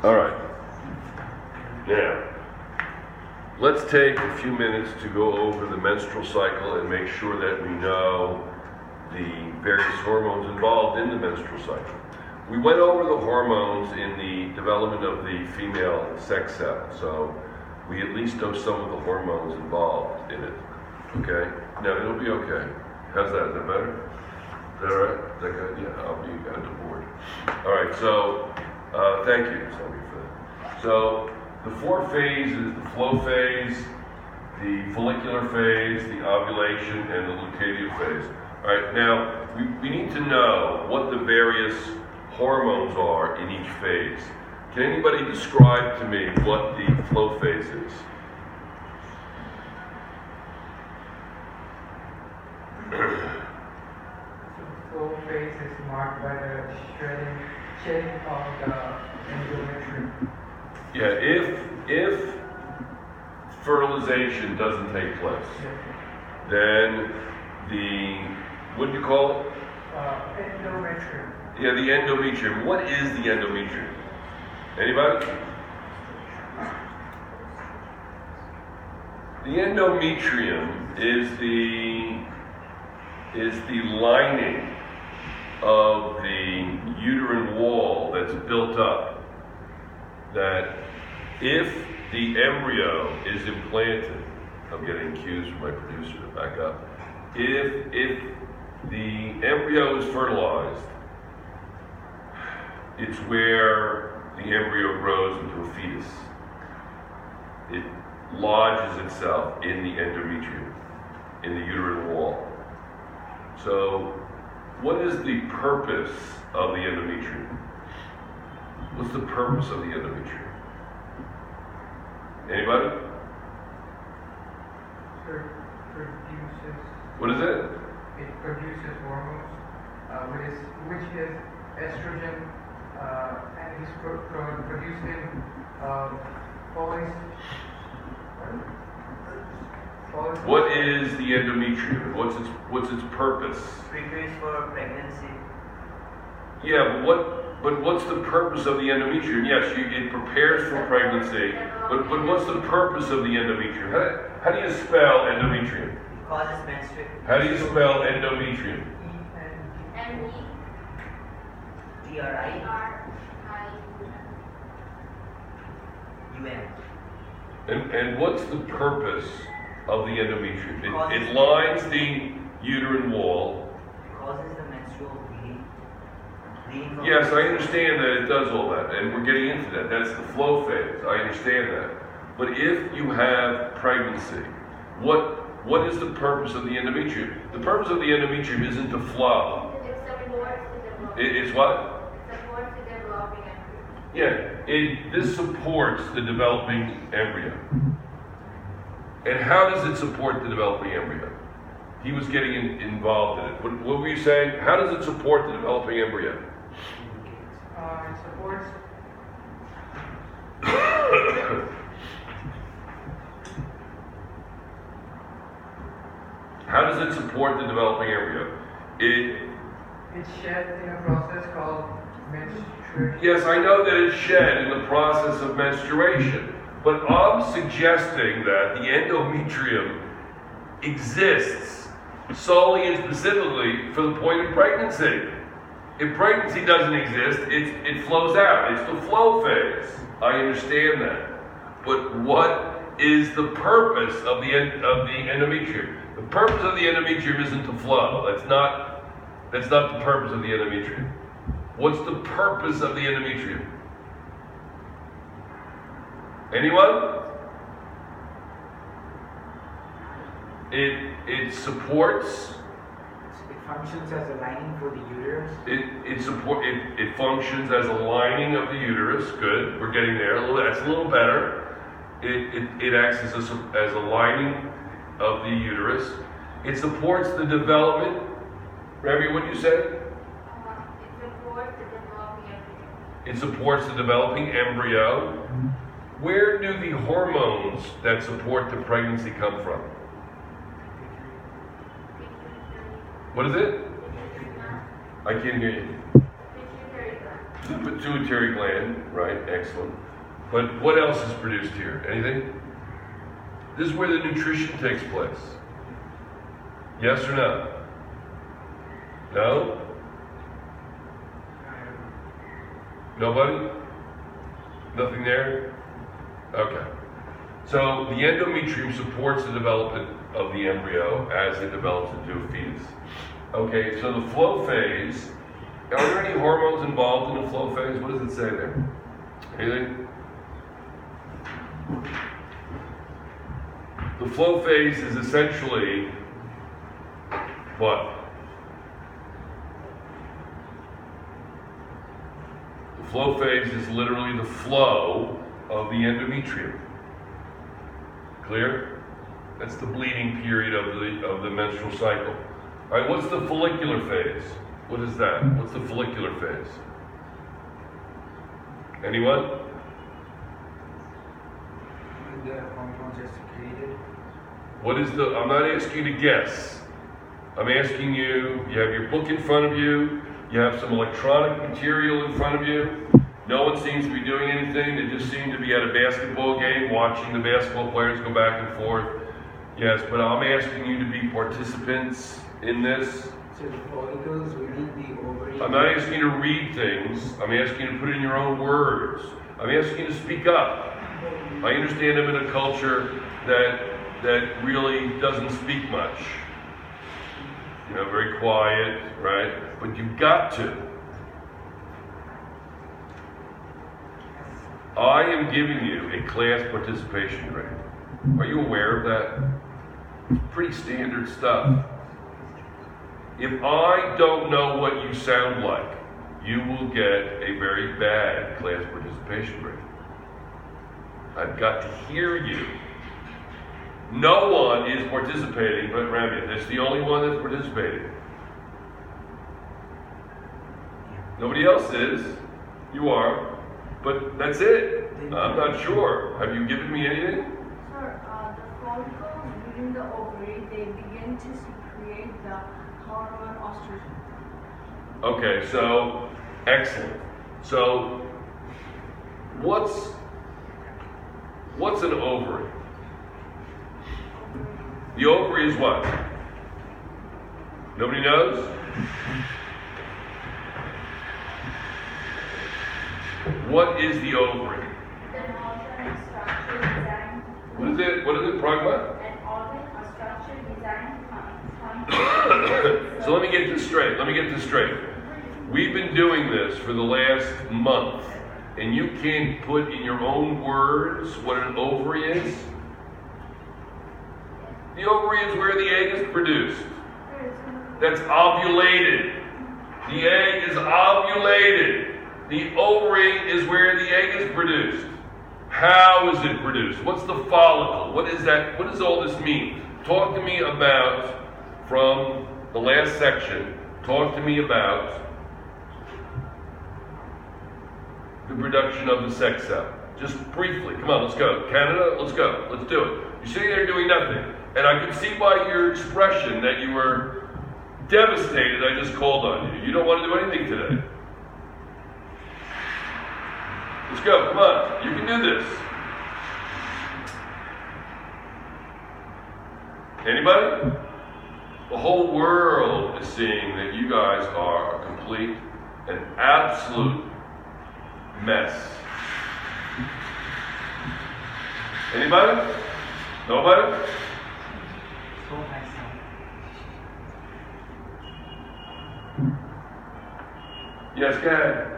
All right. Now, let's take a few minutes to go over the menstrual cycle and make sure that we know the various hormones involved in the menstrual cycle. We went over the hormones in the development of the female sex cell, so we at least know some of the hormones involved in it. Okay? Now, it'll be okay. How's that? Is that better? Is that all right? Is that good? Yeah, I'll be on the board. All right, so thank you, Sonia, for that. So the four phases, the flow phase, the follicular phase, the ovulation, and the luteal phase. All right, now we need to know what the various hormones are in each phase. Can anybody describe to me what the flow phase is? Flow phase is marked by the shedding of the endometrium. Yeah, if fertilization doesn't take place, then what do you call it? Endometrium. Yeah, the endometrium. What is the endometrium? Anybody? The endometrium is the lining of the uterine wall that's built up, that if the embryo is implanted, I'm getting cues from my producer to back up, if the embryo is fertilized, it's where the embryo grows into a fetus. It lodges itself in the endometrium, in the uterine wall. So, what is the purpose of the endometrium? What's the purpose of the endometrium? Anybody? Produces. What is it? It produces hormones, which is estrogen, and it is producing What is the endometrium? What's its purpose? Prepares for pregnancy. Yeah, but what's the purpose of the endometrium? Yes, it prepares for pregnancy, but what's the purpose of the endometrium? How do you spell endometrium? It causes menstruation. How do you spell endometrium? M-E-T-R-I-U-M. And what's the purpose of the endometrium? It lines the uterine wall. It causes the menstrual bleeding. Yes, I understand that it does all that, and we're getting into that. That's the flow phase. I understand that. But if you have pregnancy, what is the purpose of the endometrium? The purpose of the endometrium isn't to flow. It supports the development. It's what? It supports the developing embryo. Yeah, this supports the developing embryo. And how does it support the developing embryo? He was getting involved in it. What were you saying? How does it support the developing embryo? It supports. How does it support the developing embryo? It's shed in a process called menstruation. Yes, I know that it's shed in the process of menstruation, but I'm suggesting that the endometrium exists solely and specifically for the point of pregnancy. If pregnancy doesn't exist, it flows out. It's the flow phase. I understand that. But what is the purpose of the endometrium? The purpose of the endometrium isn't to flow. That's not the purpose of the endometrium. What's the purpose of the endometrium? Anyone? It supports. It functions as a lining for the uterus. It functions as a lining of the uterus. Good, we're getting there. That's a little better. It acts as a lining of the uterus. It supports the development. Rabbi, what did you say? It supports the developing embryo. It supports the developing embryo. Where do the hormones that support the pregnancy come from? What is it? I can't hear you. The pituitary gland, right? Excellent. But what else is produced here? Anything? This is where the nutrition takes place. Yes or no? No? Nobody? Nothing there? Okay. So the endometrium supports the development of the embryo as it develops into a fetus. Okay, so the flow phase, are there any hormones involved in the flow phase? What does it say there? Anything? The flow phase is essentially what? The flow phase is literally the flow of the endometrium. Clear? That's the bleeding period of the menstrual cycle. All right, what's the follicular phase? What is that? What's the follicular phase? Anyone? When the hormones are secreted. What is the, I'm not asking you to guess. I'm asking you, you have your book in front of you, you have some electronic material in front of you. No one seems to be doing anything. They just seem to be at a basketball game watching the basketball players go back and forth. Yes, but I'm asking you to be participants in this. So the follicles within the ovary. I'm not asking you to read things. I'm asking you to put it in your own words. I'm asking you to speak up. I understand I'm in a culture that really doesn't speak much. You know, very quiet, right? But you've got to. I am giving you a class participation grade. Are you aware of that? It's pretty standard stuff. If I don't know what you sound like, you will get a very bad class participation grade. I've got to hear you. No one is participating but Ramya. That's the only one that's participating. Nobody else is. You are. But that's it. I'm not sure. Have you given me anything? Sir, the follicles within the ovary, they begin to secrete the hormone estrogen. Okay, so excellent. So what's an ovary? The ovary is what? Nobody knows? What is the ovary? An organ structure design. What is it? What is it, Pragma? An organ structure design. So let me get this straight. We've been doing this for the last month, and you can't put in your own words what an ovary is? The ovary is where the egg is produced. That's ovulated. The egg is ovulated. The ovary is where the egg is produced. How is it produced? What's the follicle? What is that? What does all this mean? Talk to me about, from the last section, talk to me about the production of the sex cell. Just briefly. Come on, let's go. Canada, let's go. Let's do it. You're sitting there doing nothing. And I can see by your expression that you were devastated I just called on you. You don't want to do anything today. Let's go, come on, you can do this. Anybody? The whole world is seeing that you guys are a complete and absolute mess. Anybody? Nobody? So nice. Yes, go ahead.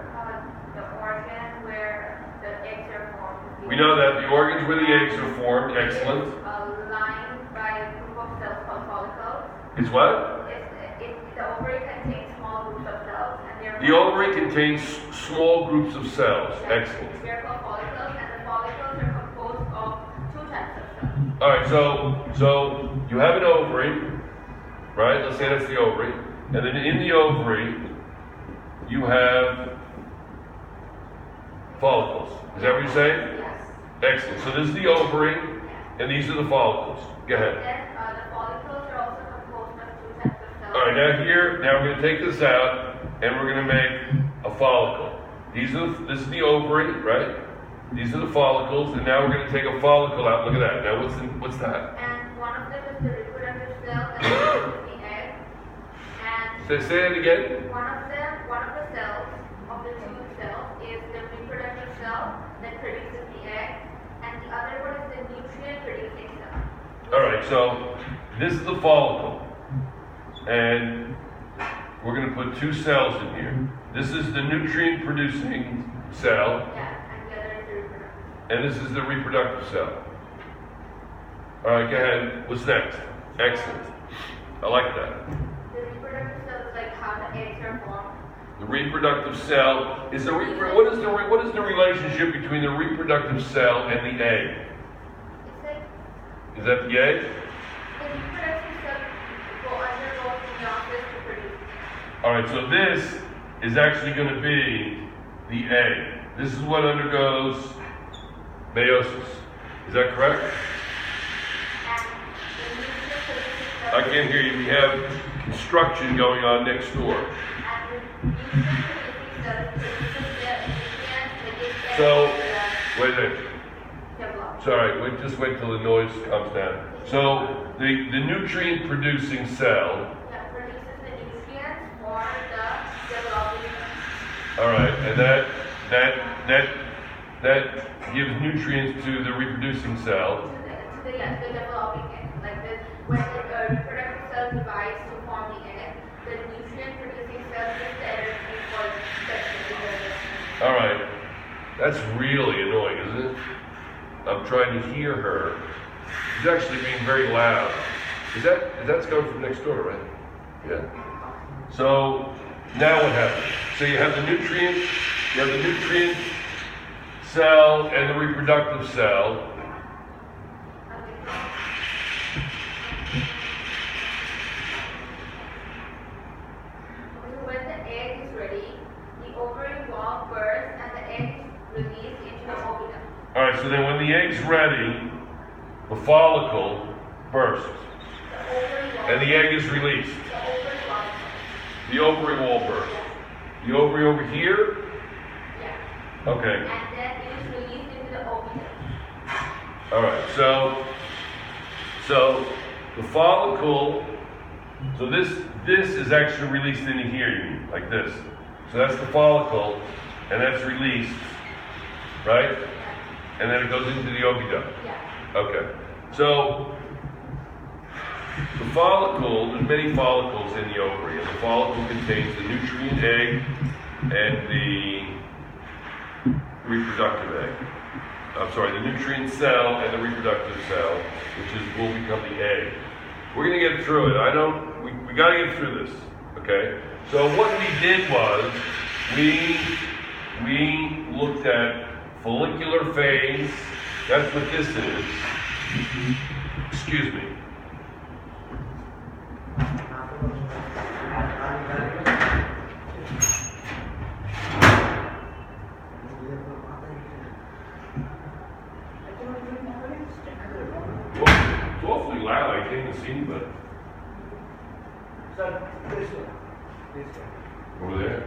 The organ where the eggs are formed. We know that the organs where the eggs are formed, excellent. Lined by a group of cells called follicles. Is what? The ovary contains small groups of cells, and they're The ovary contains small groups of cells, excellent. They're called follicles, and the follicles are composed of two types of cells. All right, so you have an ovary, right? Let's say that's the ovary. And then in the ovary, you have follicles. Is that what you're saying? Yes. Excellent. So this is the ovary, and these are the follicles. Go ahead. Then the follicles are also composed of two types of cells. All right, now we're going to take this out, and we're going to make a follicle. This is the ovary, right? These are the follicles, and now we're going to take a follicle out. Look at that. Now what's that? And one of them is the reproductive cell that produces the egg. And Say it again. one of the cells of the two cells is the reproductive cell that produces the egg, and the other one is the nutrient producing cell. All right, so this is the follicle, and we're going to put two cells in here. This is the nutrient producing cell, Yeah, and the other is the reproductive. and this is the reproductive cell. All right, go ahead. What's next? Excellent. I like that. The reproductive cell is like how the eggs are formed. The reproductive cell is what is the relationship between the reproductive cell and the egg? It's like Is that the egg? the reproductive cell will undergo meiosis to produce. All right, so this is actually going to be the egg. This is what undergoes meiosis. Is that correct? And the nutrient producing cell. I can't hear you. We have construction going on next door. And the nutrient producing cell produces the nutrients that give the So, egg wait a minute. develop. Sorry, just wait till the noise comes down. So, the nutrient producing cell, That produces the nutrients for the developing. all right, and that gives nutrients to the reproducing cell. To the developing egg. Like this, when the reproductive cell divides to form the egg, the nutrient producing cell gives the energy for the All right, that's really annoying, isn't it? I'm trying to hear her. She's actually being very loud. That's coming from next door, right? Yeah. So now what happens? So you have the nutrient cell and the reproductive cell. When the egg is ready, the ovary wall bursts and the egg is released into the oviduct. All right, so then when the egg's ready, the follicle bursts The ovary wall. and the egg is released. The ovary wall. The ovary wall bursts. The ovary over here? Yeah. Okay. And then it is released into the oviduct. All right, so the follicle, so this is actually released into here, you mean, like this. So that's the follicle, and that's released, right? And then it goes into the oviduct. Yeah. Okay. So the follicle, there's many follicles in the ovary, and the follicle contains the nutrient egg and the reproductive egg. I'm sorry, the nutrient cell and the reproductive cell, which will become the egg. We're gonna get through it. We gotta get through this, okay? So what we did was, we looked at follicular phase. That's what this is. Excuse me. It's awfully loud. I can't even see anybody. Over there?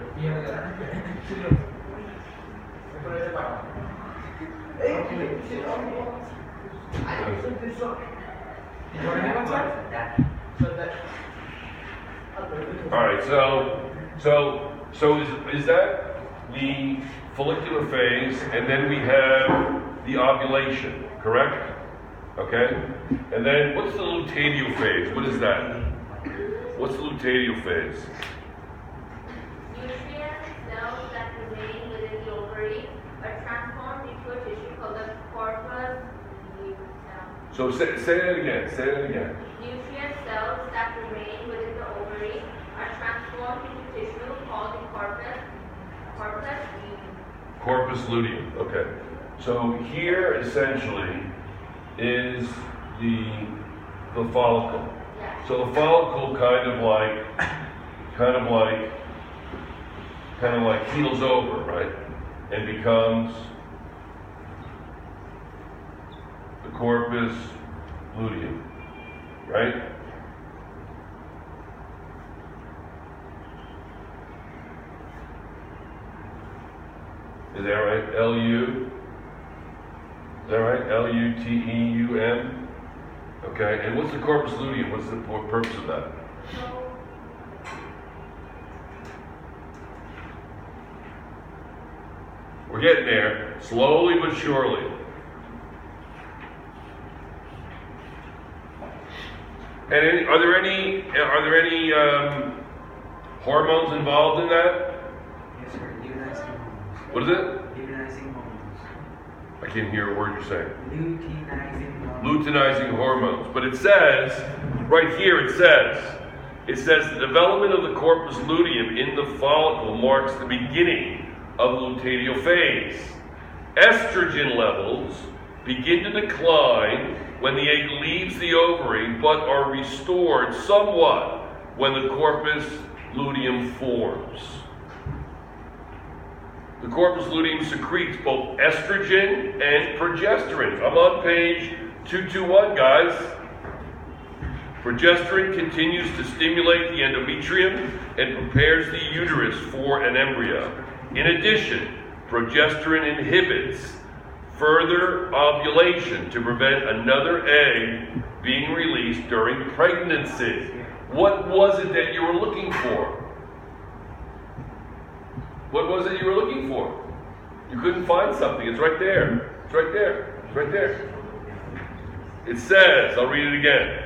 All right, so is that the follicular phase, and then we have the ovulation, correct? Okay? And then what's the luteal phase? What is that? What's the luteal phase? Nutrient cells that remain within the ovary are transformed into a tissue called the corpus luteum. So say that again. Say that again. Nutrient cells that remain within the ovary are transformed into tissue called the corpus luteum. Corpus luteum. Okay. So here essentially is the follicle. Yeah. So the follicle kind of like heals over, right? And becomes the corpus luteum, right? L-U. Is that right? L-U-T-E-U-M. Okay, and what's the corpus luteum? What's the purpose of that? We're getting there, slowly but surely. And are there any hormones involved in that? Yes, sir. Luteinizing hormones. What is it? Luteinizing hormones. I can't hear a word you're saying. Luteinizing hormones. Luteinizing hormones. But it says, right here it says the development of the corpus luteum in the follicle marks the beginning of the luteal phase. Estrogen levels begin to decline when the egg leaves the ovary, but are restored somewhat when the corpus luteum forms. The corpus luteum secretes both estrogen and progesterone. I'm on page 221, guys. Progesterone continues to stimulate the endometrium and prepares the uterus for an embryo. In addition, progesterone inhibits further ovulation to prevent another egg being released during pregnancy. What was it that you were looking for? What was it you were looking for? You couldn't find something. It's right there. It's right there. It's right there. It says, I'll read it again.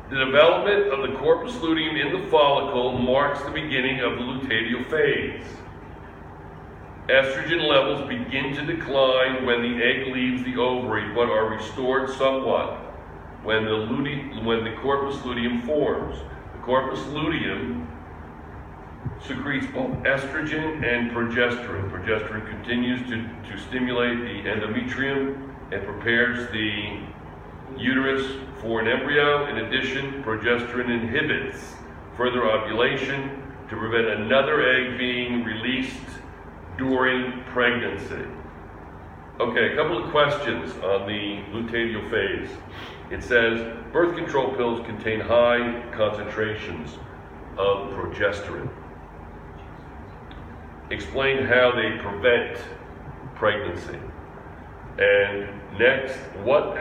The development of the corpus luteum in the follicle marks the beginning of the luteal phase. Estrogen levels begin to decline when the egg leaves the ovary, but are restored somewhat when the corpus luteum forms. The corpus luteum secretes both estrogen and progesterone. Progesterone continues to stimulate the endometrium and prepares the uterus for an embryo. In addition, progesterone inhibits further ovulation to prevent another egg being released during pregnancy. Okay, a couple of questions on the luteal phase. It says, birth control pills contain high concentrations of progesterone. Explain how they prevent pregnancy. And next, what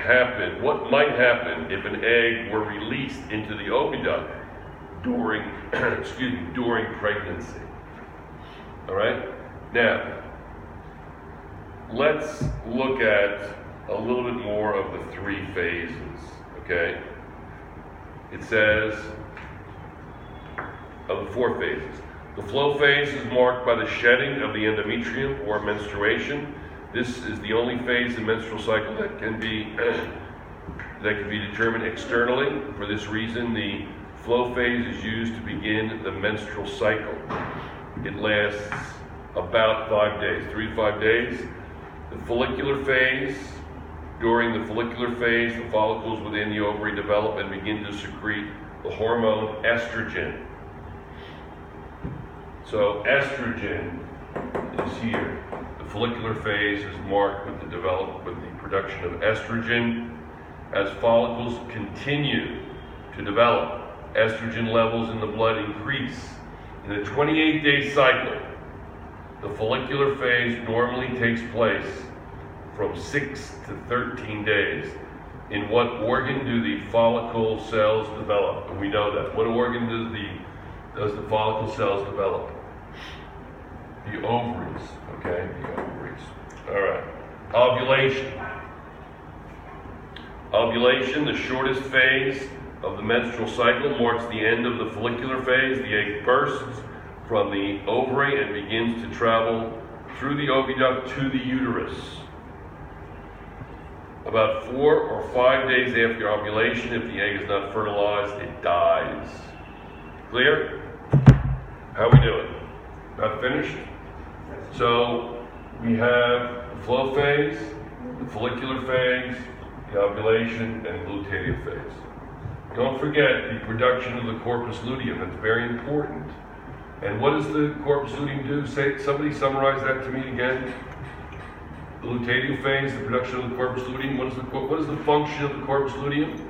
might happen if an egg were released into the oviduct during pregnancy? All right? Now, let's look at a little bit more of the three phases, okay? It says, of the four phases. The flow phase is marked by the shedding of the endometrium or menstruation. This is the only phase in the menstrual cycle that can be determined externally. For this reason, the flow phase is used to begin the menstrual cycle. It lasts about 5 days, 3 to 5 days. The follicular phase, during the follicular phase, the follicles within the ovary develop and begin to secrete the hormone estrogen. So estrogen is here. The follicular phase is marked with the production of estrogen. As follicles continue to develop, estrogen levels in the blood increase. In a 28-day cycle, the follicular phase normally takes place from 6 to 13 days. In what organ do the follicle cells develop? And we know that. What organ does the follicle cells develop? The ovaries, okay? The ovaries. All right. Ovulation. Ovulation, the shortest phase of the menstrual cycle, marks the end of the follicular phase. The egg bursts from the ovary and begins to travel through the oviduct to the uterus. About 4 or 5 days after ovulation, if the egg is not fertilized, it dies. Clear? How we doing? About finished? So we have the flow phase, the follicular phase, the ovulation, and luteal phase. Don't forget the production of the corpus luteum. That's very important. And what does the corpus luteum do? Somebody summarize that to me again. The luteal phase, the production of the corpus luteum. What is the function of the corpus luteum?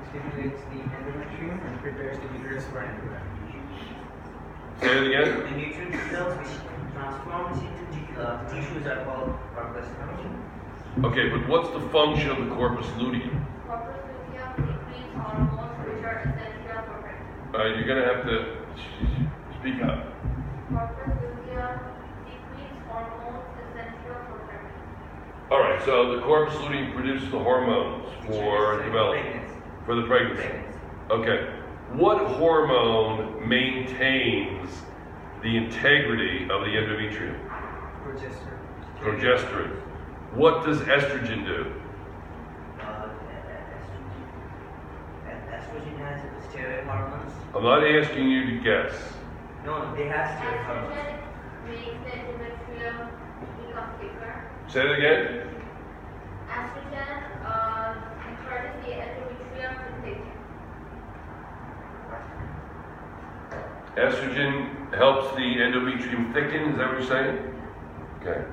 Stimulates the endometrium and prepares the uterus for an embryo. Say it again. The nutrient cells which transforms into tissues are called corpus luteum. Okay, but what's the function of the corpus luteum? Corpus luteum secretes hormones which are essential for pregnancy. All right, you're gonna have to speak up. Corpus luteum secretes hormones essential for pregnancy. All right, so the corpus luteum produces the hormones for development, for the pregnancy. Okay, what hormone maintains the integrity of the endometrium? Progesterone. Progesterone. What does estrogen do? Estrogen has steroid hormones. I'm not asking you to guess. No, they have steroid hormones. Estrogen makes the endometrium become thicker. Say it again. Estrogen encourages the endometrium to thicken. Estrogen helps the endometrium thicken, is that what you're saying? Okay.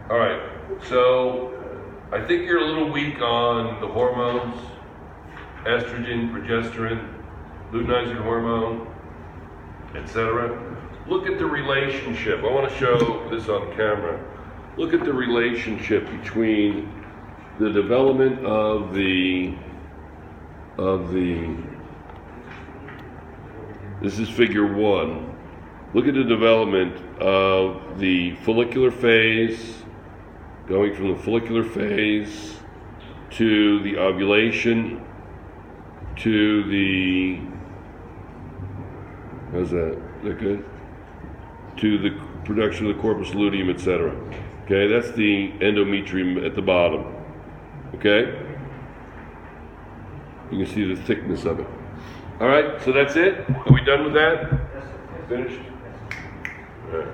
All right, so I think you're a little weak on the hormones, estrogen, progesterone, luteinizing hormone, etc. Look at the relationship. I want to show this on camera. Look at the relationship between the development of the this is figure 1. Look at the development of the follicular phase, going from the follicular phase to the ovulation to the, how's that? Is that good? To the production of the corpus luteum, etc. Okay, that's the endometrium at the bottom. Okay? You can see the thickness of it. All right, so that's it? Are we done with that? Finished? All right.